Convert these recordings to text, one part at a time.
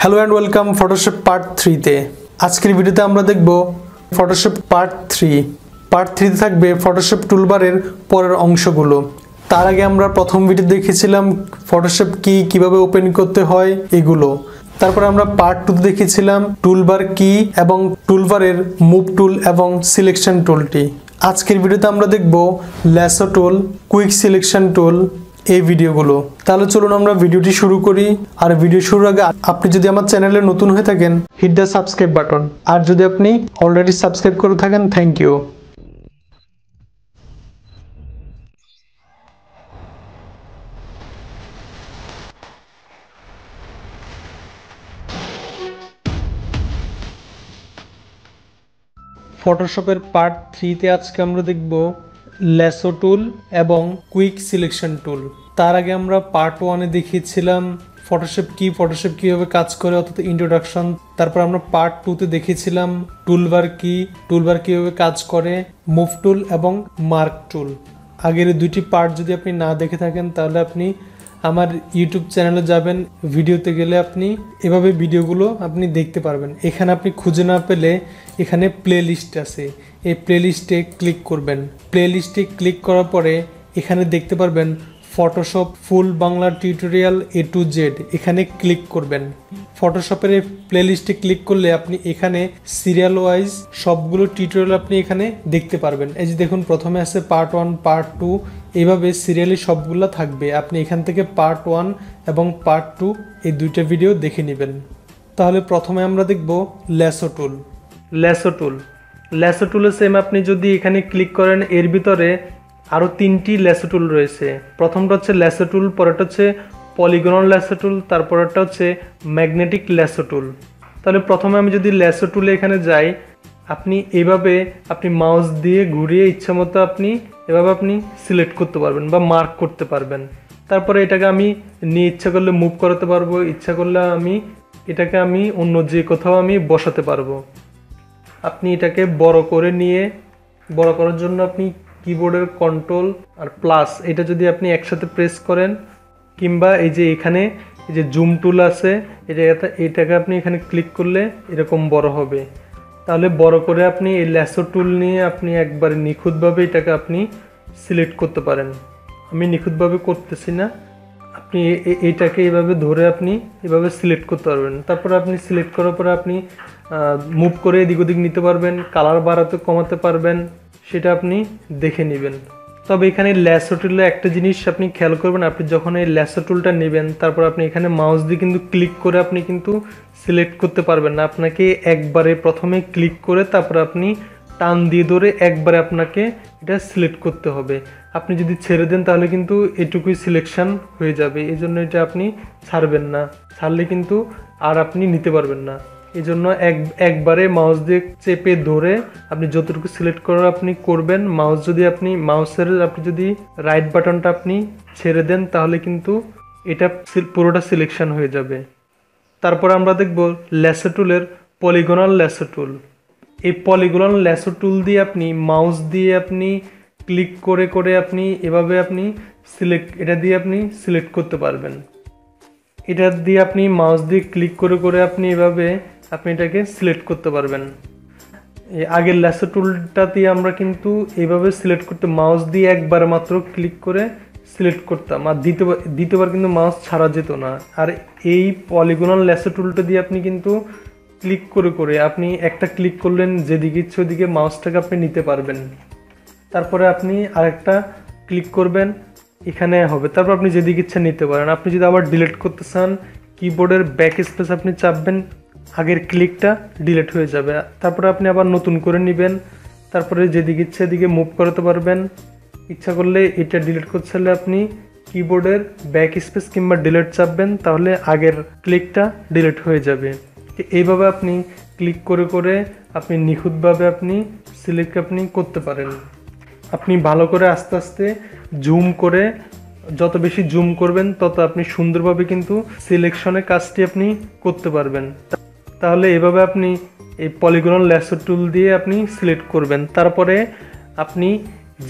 Hello and welcome Photoshop part 3 তে। আজকের ভিডিওতে আমরা দেখব ফটোশপ পার্ট 3। পার্ট 3 তে থাকবে ফটোশপ টুলবারের পরের অংশগুলো। তার আগে আমরা প্রথম ভিডিও দেখেছিলাম ফটোশপ কি কিভাবে ওপেন করতে হয় এগুলো। তারপরে আমরা পার্ট 2 তে দেখেছিলাম টুলবার কি এবং টুলবারের মুভ টুল এবং সিলেকশন টুলটি। আজকের ভিডিওতে আমরা দেখব ল্যাসো টুল, কুইক সিলেকশন টুল, এই ভিডিওগুলো। তাহলে চলুন আমরা ভিডিওটি শুরু করি। আর ভিডিও শুরুর আগে আপনি যদি আমার চ্যানেলে নতুন হয়ে থাকেন, হিট দ্য সাবস্ক্রাইব বাটন। আর যদি আপনি অলরেডি সাবস্ক্রাইব করে থাকেন, থ্যাংক ইউ। ফটোশপের পার্ট 3 তে আজকে আমরা দেখব ল্যাসো টুল এবং কুইক সিলেকশন টুল। তার আগে আমরা পার্ট 1 এ দেখিয়েছিলাম ফটোশপ কি, ফটোশপ কিভাবে কাজ করে অর্থাৎ ইন্ট্রোডাকশন। তারপর আমরা পার্ট 2 তে দেখেছিলাম টুলবার কি, টুলবার কিভাবে কাজ করে, মুভ টুল এবং মার্ক টুল। আগের দুইটি পার্ট যদি আপনি না দেখে থাকেন তাহলে আপনি আমার ইউটিউব চ্যানেলে যাবেন, ভিডিওতে গেলে আপনি এভাবে ভিডিওগুলো আপনি দেখতে পারবেন। এখানে আপনি খুঁজে না পেলে এখানে প্লে লিস্ট আছে, এই প্লে লিস্টে ক্লিক করবেন। প্লে লিস্টে ক্লিক করার পরে এখানে দেখতে পারবেন Photoshop full Bangla tutorial A to Z, এখানে ক্লিক করবেন। ফটোশপের এই প্লে লিস্টে ক্লিক করলে আপনি এখানে সিরিয়াল ওয়াইজ সবগুলো টিউটোরিয়াল আপনি এখানে দেখতে পারবেন। এই যে দেখুন, প্রথমে আছে পার্ট 1, পার্ট 2, এইভাবে সিরিয়ালি সবগুলো থাকবে। আপনি এখান থেকে পার্ট 1 এবং পার্ট 2 এই দুইটা ভিডিও দেখে নেবেন। তাহলে প্রথমে আমরা দেখব ল্যাসো টুল। ল্যাসো টুলে সেম আপনি যদি এখানে ক্লিক করেন, এর ভিতরে আরও 3টি ল্যাসো টুল রয়েছে। প্রথমটা হচ্ছে ল্যাসো টুল, পরেরটা হচ্ছে পলিগনাল ল্যাসো টুল, তারপরেরটা হচ্ছে ম্যাগনেটিক ল্যাসো টুল। তাহলে প্রথমে আমি যদি ল্যাসো টুলে এখানে যাই, আপনি এভাবে আপনি মাউস দিয়ে ঘুরিয়ে ইচ্ছা মতো আপনি এভাবে আপনি সিলেক্ট করতে পারবেন বা মার্ক করতে পারবেন। তারপরে এটাকে আমি নিয়ে ইচ্ছা করলে মুভ করাতে পারবো, ইচ্ছা করলে এটাকে আমি অন্য যে কোথাও আমি বসাতে পারবো। আপনি এটাকে বড় করে নিয়ে, বড় করার জন্য আপনি কিবোর্ডের কন্ট্রোল আর প্লাস এটা যদি আপনি একসাথে প্রেস করেন, কিংবা এই যে এখানে এই যে জুম টুল আছে, এটাকে আপনি এখানে ক্লিক করলে এরকম বড় হবে। তাহলে বড় করে আপনি এই ল্যাসো টুল নিয়ে আপনি একবারে নিখুঁতভাবে এটাকে আপনি সিলেক্ট করতে পারেন। আমি নিখুঁতভাবে করতেছি না, আপনি এইটাকে এইভাবে ধরে আপনি এভাবে সিলেক্ট করতে পারবেন। তারপরে আপনি সিলেক্ট করার পরে আপনি মুভ করে এদিক ওদিক নিতে পারবেন, কালার বাড়াতে কমাতে পারবেন, সেটা আপনি দেখে নেবেন। তবে এখানে ল্যাসো টুলে একটা জিনিস আপনি খেয়াল করবেন, আপনি যখন এই ল্যাসো টুলটা নেবেন তারপর আপনি এখানে মাউস দিয়ে কিন্তু ক্লিক করে আপনি কিন্তু সিলেক্ট করতে পারবেন না। আপনাকে একবারে প্রথমে ক্লিক করে তারপর আপনি টান দিয়ে ধরে একবারে আপনাকে এটা সিলেক্ট করতে হবে। আপনি যদি ছেড়ে দেন তাহলে কিন্তু এটুকুই সিলেকশন হয়ে যাবে। এই জন্য এটা আপনি ছাড়বেন না, ছাড়লে কিন্তু আর আপনি নিতে পারবেন না। এই জন্য একবারে মাউস দিয়ে চেপে ধরে আপনি যতটুকু সিলেক্ট করার আপনি করবেন। মাউসের আপনি যদি রাইট বাটনটা আপনি ছেড়ে দেন তাহলে কিন্তু এটা পুরোটা সিলেকশন হয়ে যাবে। তারপর আমরা দেখব ল্যাসো টুলের পলিগনাল ল্যাসো টুল। এই পলিগনাল ল্যাসো টুল দিয়ে আপনি মাউস দিয়ে আপনি ক্লিক করে করে আপনি এভাবে আপনি এটা দিয়ে আপনি সিলেক্ট করতে পারবেন। এটা দিয়ে আপনি মাউস দিয়ে ক্লিক করে করে আপনি এভাবে আপনি এটাকে সিলেক্ট করতে পারবেন। আগের ল্যাসো টুলটাতে আমরা কিন্তু এইভাবে সিলেক্ট করতে মাউস দিয়ে একবার মাত্র ক্লিক করে সিলেক্ট করতাম, আর দ্বিতীয়বার কিন্তু মাউস ছাড়া যেত না। আর এই পলিগনাল ল্যাসো টুলটা দিয়ে আপনি কিন্তু ক্লিক করে করে আপনি একটা ক্লিক করলেন, যেদিকে ইচ্ছে ওদিকে মাউসটাকে আপনি নিতে পারবেন। তারপরে আপনি আরেকটা ক্লিক করবেন, এখানে হবে, তারপর আপনি যেদিকে ইচ্ছা নিতে পারেন। আপনি যদি আবার ডিলিট করতে চান, কিবোর্ডের ব্যাক স্পেস আপনি চাপবেন, আগের ক্লিকটা ডিলিট হয়ে যাবে। তারপরে আপনি আবার নতুন করে নেবেন, তারপরে যেদিকে ইচ্ছা এদিকে মুভ করাতে পারবেন। ইচ্ছা করলে এটা ডিলিট করতে চাইলে আপনি কিবোর্ডের ব্যাক স্পেস কিংবা ডিলিট চাপবেন, তাহলে আগের ক্লিকটা ডিলিট হয়ে যাবে। এইভাবে আপনি ক্লিক করে করে আপনি নিখুঁতভাবে আপনি সিলেক্ট আপনি করতে পারেন। আপনি ভালো করে আস্তে আস্তে জুম করে, যত বেশি জুম করবেন তত আপনি সুন্দরভাবে কিন্তু সিলেকশনের কাজটি আপনি করতে পারবেন। তাহলে এভাবে আপনি এই পলিগনাল ল্যাসো টুল দিয়ে আপনি সিলেক্ট করবেন। তারপরে আপনি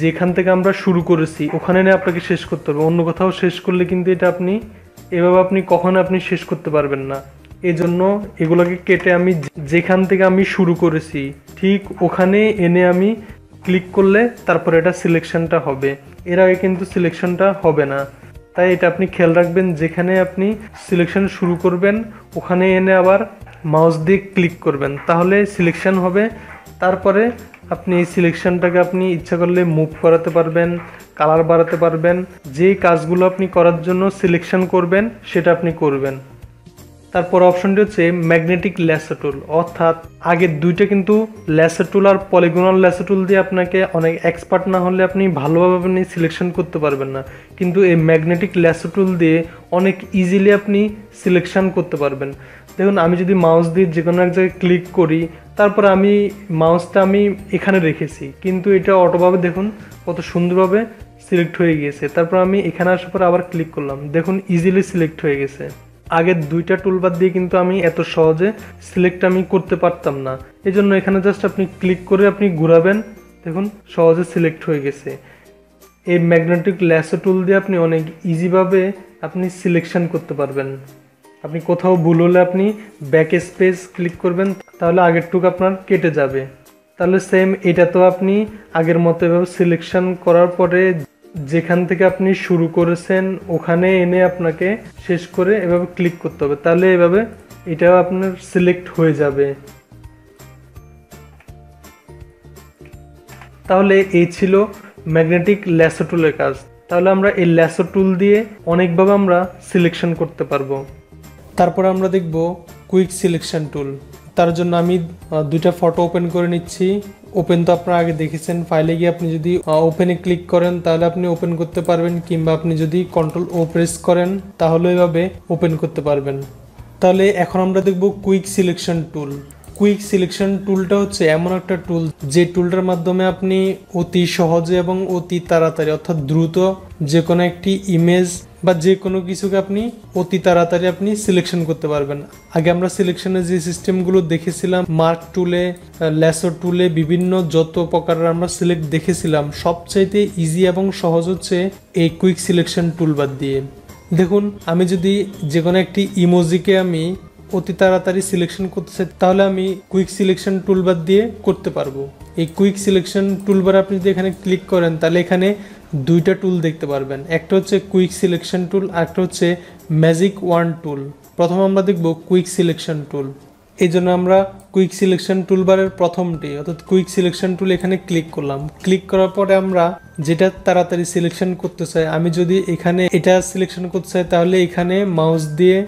যেখান থেকে আমরা শুরু করেছি ওখানে নিয়ে আপনাকে শেষ করতে হবে। অন্য কোথাও শেষ করলে কিন্তু এটা এভাবে আপনি কখনো আপনি শেষ করতে পারবেন না। এই জন্য এগুলোকে কেটে আমি যেখান থেকে আমি শুরু করেছি ঠিক ওখানে এনে আমি ক্লিক করলে তারপরে এটা সিলেকশনটা হবে, এর আগে কিন্তু সিলেকশনটা হবে না। তাই এটা আপনি খেয়াল রাখবেন, যেখানে আপনি সিলেকশন শুরু করবেন ওখানে এনে আবার মাউস দিয়ে ক্লিক করবেন, তাহলে সিলেকশন হবে। তারপরে আপনি এই সিলেকশনটাকে আপনি ইচ্ছা করলে মুভ করাতে পারবেন, কালার বাড়াতে পারবেন, যেই কাজগুলো আপনি করার জন্য সিলেকশন করবেন সেটা আপনি করবেন। তারপর অপশনটি হচ্ছে ম্যাগনেটিক ল্যাসো টুল, অর্থাৎ আগের দুইটা কিন্তু ল্যাসো টুল আর পলিগনাল ল্যাসো টুল দিয়ে আপনাকে অনেক এক্সপার্ট না হলে আপনি ভালোভাবে আপনি সিলেকশন করতে পারবেন না, কিন্তু এই ম্যাগনেটিক ল্যাসো টুল দিয়ে অনেক ইজিলি আপনি সিলেকশন করতে পারবেন। দেখুন আমি যদি মাউস দিয়ে যে কোনো এক জায়গায় ক্লিক করি, তারপর আমি মাউসটা আমি এখানে রেখেছি, কিন্তু এটা অটোভাবে দেখুন কত সুন্দরভাবে সিলেক্ট হয়ে গিয়েছে। তারপর আমি এখানে আসার পর আবার ক্লিক করলাম, দেখুন ইজিলি সিলেক্ট হয়ে গেছে। আগের দুইটা টুলবার দিয়ে কিন্তু আমি এত সহজে সিলেক্ট আমি করতে পারতাম না, এই জন্য এখানে জাস্ট আপনি ক্লিক করে আপনি ঘোরাবেন, দেখুন সহজে সিলেক্ট হয়ে গেছে। এই ম্যাগনেটিক ল্যাসো টুল দিয়ে আপনি অনেক ইজিভাবে আপনি সিলেকশন করতে পারবেন। আপনি কোথাও ভুল হলে আপনি ব্যাক স্পেস ক্লিক করবেন, তাহলে আগের টুক আপনার কেটে যাবে। তাহলে সেম এটা তো আপনি আগের মতো এভাবে সিলেকশন করার পরে যেখান থেকে আপনি শুরু করেছেন ওখানে এনে আপনাকে শেষ করে এভাবে ক্লিক করতে হবে, তাহলে এভাবে এটাও আপনার সিলেক্ট হয়ে যাবে। তাহলে এই ছিল ম্যাগনেটিক ল্যাসো টুলের কাজ। তাহলে আমরা এই ল্যাসো টুল দিয়ে অনেকভাবে আমরা সিলেকশন করতে পারবো। তারপর আমরা দেখব কুইক সিলেকশন টুল। তার জন্য আমি দুইটা ফটো ওপেন করে নিচ্ছি। ওপেন তো আপনারা আগে দেখেছেন, ফাইলে গিয়ে আপনি যদি ওপেনে ক্লিক করেন তাহলে আপনি ওপেন করতে পারবেন, কিংবা আপনি যদি কন্ট্রোল ও প্রেস করেন তাহলে এভাবে ওপেন করতে পারবেন। তাহলে এখন আমরা দেখব quick selection tool. Quick selection টুলটা হচ্ছে এমন একটা টুল যে টুলটার মাধ্যমে আপনি অতি সহজে এবং অতি তাড়াতাড়ি অর্থাৎ দ্রুত যে কোনো একটি ইমেজ বা যে কোনো কিছুকে আপনি অতি তাড়াতাড়ি আপনি সিলেকশন করতে পারবেন। আগে আমরা সিলেকশনের যে সিস্টেমগুলো দেখেছিলাম, মার্ক টুলে, ল্যাসো টুলে, বিভিন্ন যত প্রকারের আমরা সিলেক্ট দেখেছিলাম, সবচাইতে ইজি এবং সহজ হচ্ছে এই কুইক সিলেকশন টুল বাদ দিয়ে। দেখুন আমি যদি যে কোনো একটি ইমোজিকে আমি অতি তাড়াতাড়ি সিলেকশন করতে চাই তাহলে আমি কুইক সিলেকশন টুলবার দিয়ে করতে পারবো। এই কুইক সিলেকশন টুলবার আপনি যদি এখানে ক্লিক করেন তাহলে এখানে দুইটা টুল দেখতে পারবেন, একটা হচ্ছে কুইক সিলেকশন টুল আর একটা হচ্ছে ম্যাজিক ওয়ান টুল। প্রথমে আমরা দেখব কুইক সিলেকশন টুল। এই জন্য আমরা কুইক সিলেকশন টুলবারের প্রথমটি অর্থাৎ কুইক সিলেকশন টুল এখানে ক্লিক করলাম। ক্লিক করার পরে আমরা যেটা তাড়াতাড়ি সিলেকশন করতে চাই, আমি যদি এখানে এটা সিলেকশন করতে চাই তাহলে এখানে মাউস দিয়ে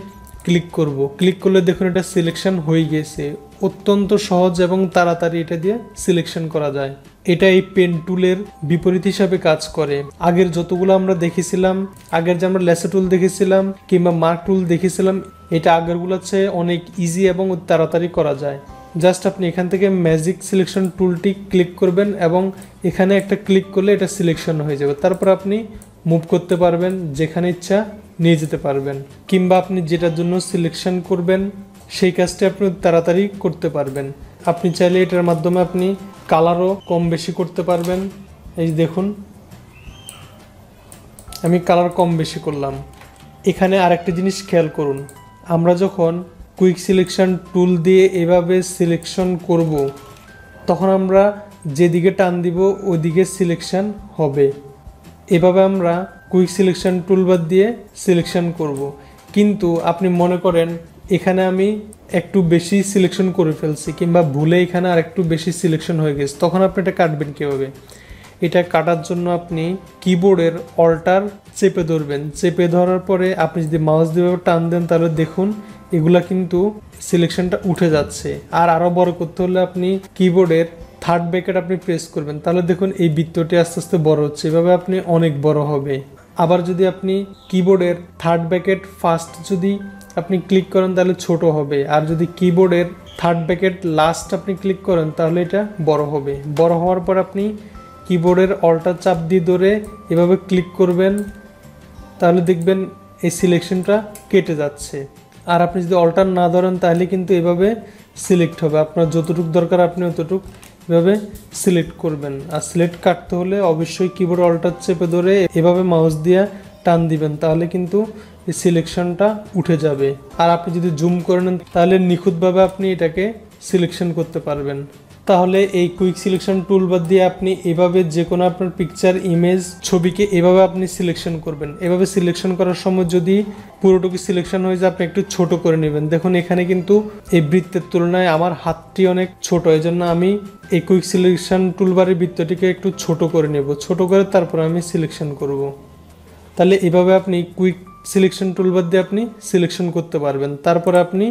ক্লিক করব। ক্লিক করলে দেখুন এটা সিলেকশন হয়ে গেছে। অত্যন্ত সহজ এবং তাড়াতাড়ি এটা দিয়ে সিলেকশন করা যায়। এটা এই পেন টুলের বিপরীত হিসাবে কাজ করে। আগের যতগুলো আমরা দেখেছিলাম, আগের যে আমরা ল্যাসো টুল দেখেছিলাম কিংবা মার্ক টুল দেখেছিলাম, এটা আগেরগুলোর চেয়ে অনেক ইজি এবং তাড়াতাড়ি করা যায়। জাস্ট আপনি এখান থেকে ম্যাজিক সিলেকশন টুলটি ক্লিক করবেন এবং এখানে একটা ক্লিক করলে এটা সিলেকশন হয়ে যাবে। তারপর আপনি মুভ করতে পারবেন, যেখানে ইচ্ছা নিয়ে যেতে পারবেন, কিংবা আপনি যেটার জন্য সিলেকশন করবেন সেই কাজটা আপনি তাড়াতাড়ি করতে পারবেন। আপনি চাইলে এটার মাধ্যমে আপনি কালারও কম বেশি করতে পারবেন। এই দেখুন আমি কালার কম বেশি করলাম। এখানে আরেকটা জিনিস খেয়াল করুন, আমরা যখন কুইক সিলেকশন টুল দিয়ে এভাবে সিলেকশন করব তখন আমরা যেদিকে টান দিব ওইদিকে সিলেকশন হবে। এভাবে আমরা কুইক সিলেকশন টুলবার দিয়ে সিলেকশন করব। কিন্তু আপনি মনে করেন এখানে আমি একটু বেশি সিলেকশন করে ফেলছি কিংবা ভুলে এখানে আর একটু বেশি সিলেকশন হয়ে গেছে, তখন আপনি এটা কাটবেন কীভাবে? এটা কাটার জন্য আপনি কিবোর্ডের অল্টার চেপে ধরবেন। চেপে ধরার পরে আপনি যদি মাউস দিয়ে টান দেন তাহলে দেখুন এগুলা কিন্তু সিলেকশনটা উঠে যাচ্ছে। আর আরও বড় করতে হলে আপনি কিবোর্ডের থার্ড ব্র্যাকেট আপনি প্রেস করবেন, তাহলে দেখুন এই বৃত্তটি আস্তে আস্তে বড় হচ্ছে। এভাবে আপনি অনেক বড় হবে। আবার যদি আপনি কিবোর্ডের থার্ড ব্র্যাকেট ফার্স্ট যদি আপনি ক্লিক করেন তাহলে ছোট হবে, আর যদি কিবোর্ডের থার্ড ব্র্যাকেট লাস্ট আপনি ক্লিক করেন তাহলে এটা বড় হবে। বড় হওয়ার পর আপনি কিবোর্ডের অল্টার চাপ দিয়ে ধরে এভাবে ক্লিক করবেন, তাহলে দেখবেন এই সিলেকশনটা কেটে যাচ্ছে। আর আপনি যদি অল্টার না ধরেন তাহলে কিন্তু এভাবে সিলেক্ট হবে। আপনার যতটুকু দরকার আপনি অতটুকু এভাবে সিলেক্ট করবেন। আর সিলেক্ট কাটতে হলে অবশ্যই কিবোর্ড অল্টার চেপে ধরে এভাবে মাউস দিয়ে টান দিবেন, তাহলে কিন্তু এই সিলেকশনটা উঠে যাবে। আর আপনি যদি জুম করে নেন তাহলে নিখুঁতভাবে আপনি এটাকে সিলেকশন করতে পারবেন। তাহলে এই কুইক সিলেকশন টুলবার দিয়ে আপনি এভাবে যে কোনো আপনার পিকচার, ইমেজ, ছবিকে এভাবে আপনি সিলেকশন করবেন। এভাবে সিলেকশন করার সময় যদি পুরোটুকু সিলেকশন হয়ে যায় আপনি একটু ছোট করে নেবেন। দেখুন এখানে কিন্তু এই বৃত্তের তুলনায় আমার হাতটি অনেক ছোট, এই জন্য আমি এই কুইক সিলেকশন টুলবারের বৃত্তটিকে একটু ছোট করে নেব। ছোট করে তারপর আমি সিলেকশন করব। তাহলে এভাবে আপনি কুইক সিলেকশন টুলবার দিয়ে আপনি সিলেকশন করতে পারবেন। তারপরে আপনি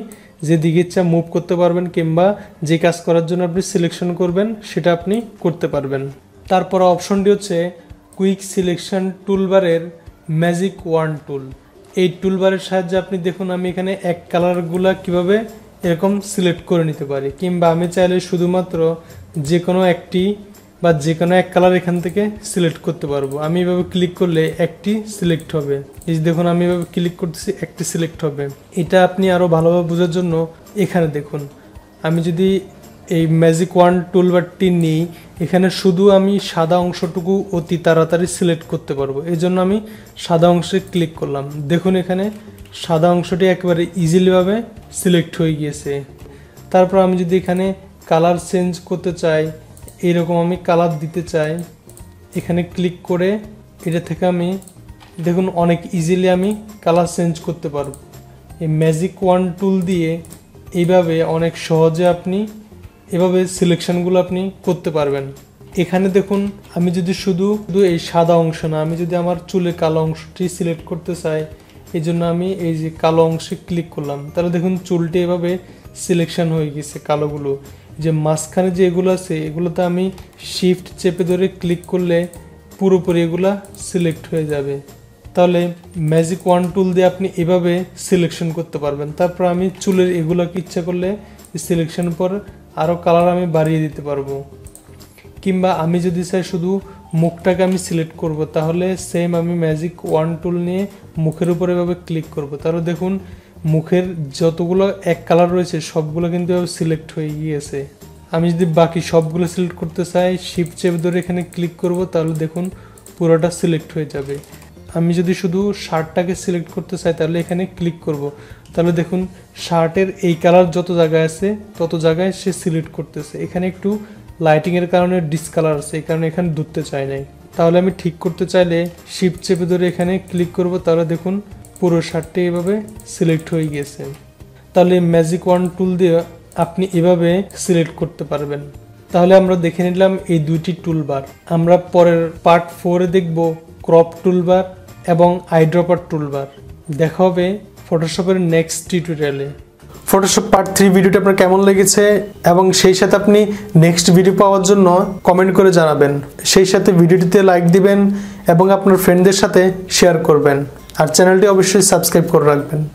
যে দিকে ইচ্ছা মুভ করতে পারবেন, কিংবা যে কাজ করার জন্য আপনি সিলেকশন করবেন সেটা আপনি করতে পারবেন। তারপর অপশনটি হচ্ছে কুইক সিলেকশন টুলবারের ম্যাজিক ওয়ান্ড টুল। এই টুলবারের সাহায্যে আপনি দেখুন আমি এখানে এক কালারগুলা কিভাবে এরকম সিলেক্ট করে নিতে পারি, কিংবা আমি চাইলে শুধুমাত্র যে কোনো একটি বা যে কোনো এক কালার এখান থেকে সিলেক্ট করতে পারবো। আমি এভাবে ক্লিক করলে একটি সিলেক্ট হবে। এই দেখুন আমি এভাবে ক্লিক করতেছি, একটি সিলেক্ট হবে। এটা আপনি আরও ভালোভাবে বোঝার জন্য এখানে দেখুন, আমি যদি এই ম্যাজিক ওয়ান্ড টুলবারটি নিই, এখানে শুধু আমি সাদা অংশটুকু অতি তাড়াতাড়ি সিলেক্ট করতে পারবো। এই জন্য আমি সাদা অংশে ক্লিক করলাম। দেখুন এখানে সাদা অংশটি একেবারে ইজিলিভাবে সিলেক্ট হয়ে গিয়েছে। তারপর আমি যদি এখানে কালার চেঞ্জ করতে চাই, এইরকম আমি কালার দিতে চাই, এখানে ক্লিক করে এটা থেকে আমি দেখুন অনেক ইজিলি আমি কালার চেঞ্জ করতে পারবো। এই ম্যাজিক ওয়ান্ড টুল দিয়ে এইভাবে অনেক সহজে আপনি এভাবে সিলেকশনগুলো আপনি করতে পারবেন। এখানে দেখুন আমি যদি শুধু এই সাদা অংশ না, আমি যদি আমার চুলের কালো অংশটি সিলেক্ট করতে চাই, এই জন্য আমি এই যে কালো অংশে ক্লিক করলাম। তাহলে দেখুন চুলটি এভাবে সিলেকশন হয়ে গেছে কালোগুলো। যে মাঝখানে যে এগুলো আছে এগুলোতে আমি শিফট চেপে ধরে ক্লিক করলে পুরোপুরি এগুলা সিলেক্ট হয়ে যাবে। তাহলে ম্যাজিক ওয়ান্ড টুল দিয়ে আপনি এভাবে সিলেকশন করতে পারবেন। তারপর আমি চুলের এগুলোকে ইচ্ছা করলে সিলেকশন পর আরও কালার আমি বাড়িয়ে দিতে পারবো, কিংবা আমি যদি চাই শুধু মুখটাকে আমি সিলেক্ট করব, তাহলে সেম আমি ম্যাজিক ওয়ান্ড টুল নিয়ে মুখের উপর এভাবে ক্লিক করব। তাহলে দেখুন মুখের যতগুলো এক কালার রয়েছে সবগুলো কিন্তু সিলেক্ট হয়ে গিয়েছে। আমি যদি বাকি সবগুলো সিলেক্ট করতে চাই, শিফট চেপে ধরে এখানে ক্লিক করব, তাহলে দেখুন পুরোটা সিলেক্ট হয়ে যাবে। আমি যদি শুধু শার্টটাকে সিলেক্ট করতে চাই তাহলে এখানে ক্লিক করব, তাহলে দেখুন শার্টের এই কালার যত জায়গায় আছে তত জায়গায় সে সিলেক্ট করতেছে। এখানে একটু লাইটিংয়ের কারণে ডিসকালার আছে, এই কারণে এখানে ধরতে চাই নাই। তাহলে আমি ঠিক করতে চাইলে শিফট চেপে ধরে এখানে ক্লিক করব, তাহলে দেখুন পুরো শার্টটি এভাবে সিলেক্ট হয়ে গিয়েছে। তাহলে ম্যাজিক ওয়ান্ড টুল দিয়ে আপনি এভাবে সিলেক্ট করতে পারবেন। তাহলে আমরা দেখে নিলাম এই দুইটি টুলবার। আমরা পরের পার্ট 4-এ দেখব ক্রপ টুলবার এবং আইড্রপার টুলবার। দেখা হবে ফটোশপের নেক্সট টিউটোরিয়ালে। ফটোশপ পার্ট 3 ভিডিওটি আপনার কেমন লেগেছে এবং সেই সাথে আপনি নেক্সট ভিডিও পাওয়ার জন্য কমেন্ট করে জানাবেন। সেই সাথে ভিডিওটিতে লাইক দিবেন এবং আপনার ফ্রেন্ডদের সাথে শেয়ার করবেন, আর চ্যানেলটি অবশ্যই সাবস্ক্রাইব করে রাখবেন।